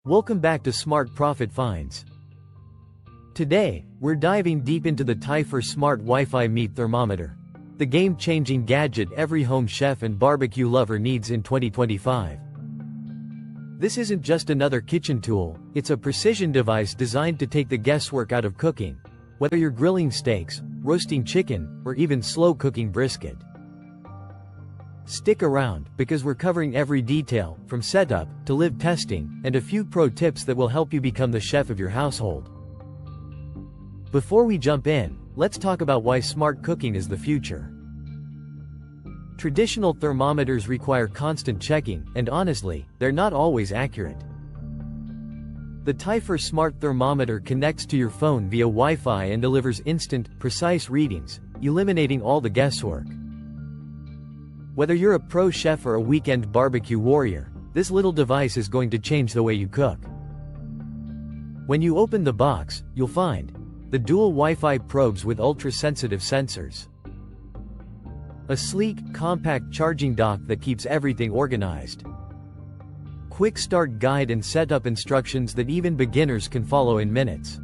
Welcome back to Smart Profit Finds. Today, we're diving deep into the Thermometer Smart Wi-Fi Meat Thermometer, the game-changing gadget every home chef and barbecue lover needs in 2025. This isn't just another kitchen tool, it's a precision device designed to take the guesswork out of cooking, whether you're grilling steaks, roasting chicken, or even slow-cooking brisket. Stick around, because we're covering every detail, from setup to live testing, and a few pro tips that will help you become the chef of your household. Before we jump in, let's talk about why smart cooking is the future. Traditional thermometers require constant checking, and honestly, they're not always accurate. The Thermometer Smart Thermometer connects to your phone via Wi-Fi and delivers instant, precise readings, eliminating all the guesswork. Whether you're a pro chef or a weekend barbecue warrior, this little device is going to change the way you cook. When you open the box, you'll find the dual Wi-Fi probes with ultra-sensitive sensors, a sleek, compact charging dock that keeps everything organized, quick start guide and setup instructions that even beginners can follow in minutes.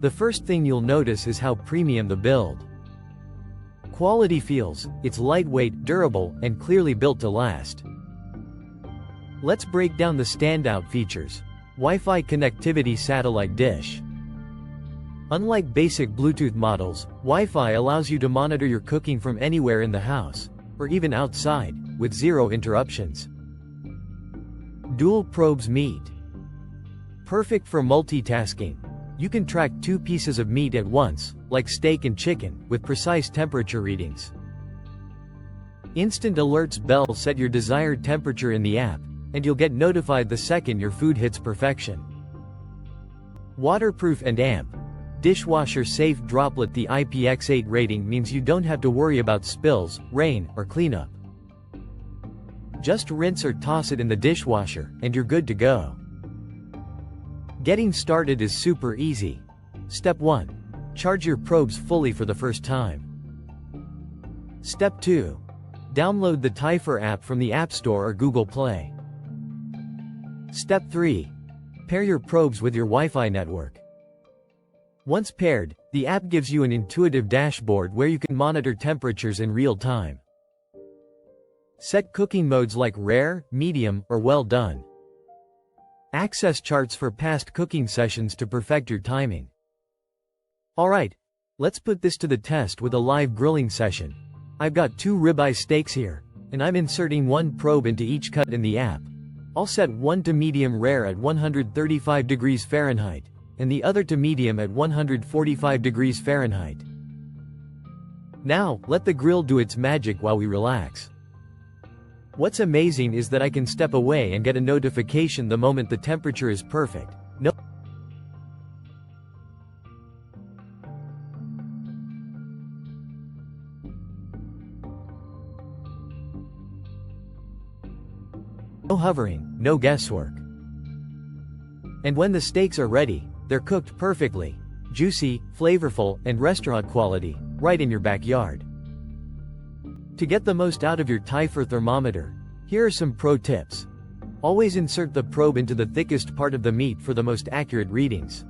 The first thing you'll notice is how premium the build quality feels. It's lightweight, durable, and clearly built to last. Let's break down the standout features. Wi-Fi connectivity satellite dish. Unlike basic Bluetooth models, Wi-Fi allows you to monitor your cooking from anywhere in the house, or even outside, with zero interruptions. Dual probes meat. Perfect for multitasking. You can track two pieces of meat at once, like steak and chicken, with precise temperature readings. Instant alerts bell set your desired temperature in the app, and you'll get notified the second your food hits perfection. Waterproof and amp. Dishwasher safe droplet. The IPX8 rating means you don't have to worry about spills, rain, or cleanup. Just rinse or toss it in the dishwasher, and you're good to go. Getting started is super easy. Step 1. Charge your probes fully for the first time. Step 2. Download the Thermometer app from the App Store or Google Play. Step 3. Pair your probes with your Wi-Fi network. Once paired, the app gives you an intuitive dashboard where you can monitor temperatures in real time. Set cooking modes like rare, medium, or well done. Access charts for past cooking sessions to perfect your timing. Alright, let's put this to the test with a live grilling session. I've got 2 ribeye steaks here, and I'm inserting one probe into each cut in the app. I'll set one to medium rare at 135 degrees Fahrenheit, and the other to medium at 145 degrees Fahrenheit. Now, let the grill do its magic while we relax. What's amazing is that I can step away and get a notification the moment the temperature is perfect. No hovering, no guesswork. And when the steaks are ready, they're cooked perfectly, juicy, flavorful, and restaurant quality, right in your backyard. To get the most out of your Thermometer thermometer, here are some pro tips. Always insert the probe into the thickest part of the meat for the most accurate readings.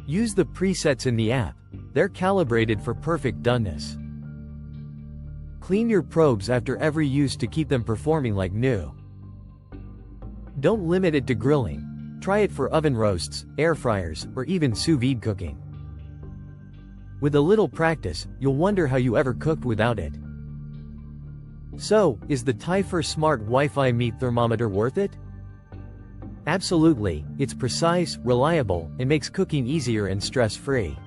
Use the presets in the app. They're calibrated for perfect doneness. Clean your probes after every use to keep them performing like new. Don't limit it to grilling. Try it for oven roasts, air fryers, or even sous vide cooking. With a little practice, you'll wonder how you ever cooked without it. So, is the Thermometer Smart Wi-Fi Meat Thermometer worth it? Absolutely, it's precise, reliable, and makes cooking easier and stress-free.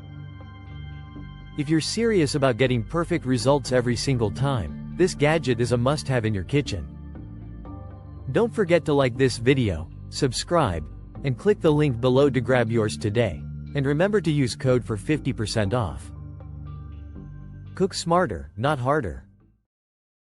If you're serious about getting perfect results every single time, this gadget is a must-have in your kitchen. Don't forget to like this video, subscribe, and click the link below to grab yours today. And remember to use code for 50% off. Cook smarter, not harder.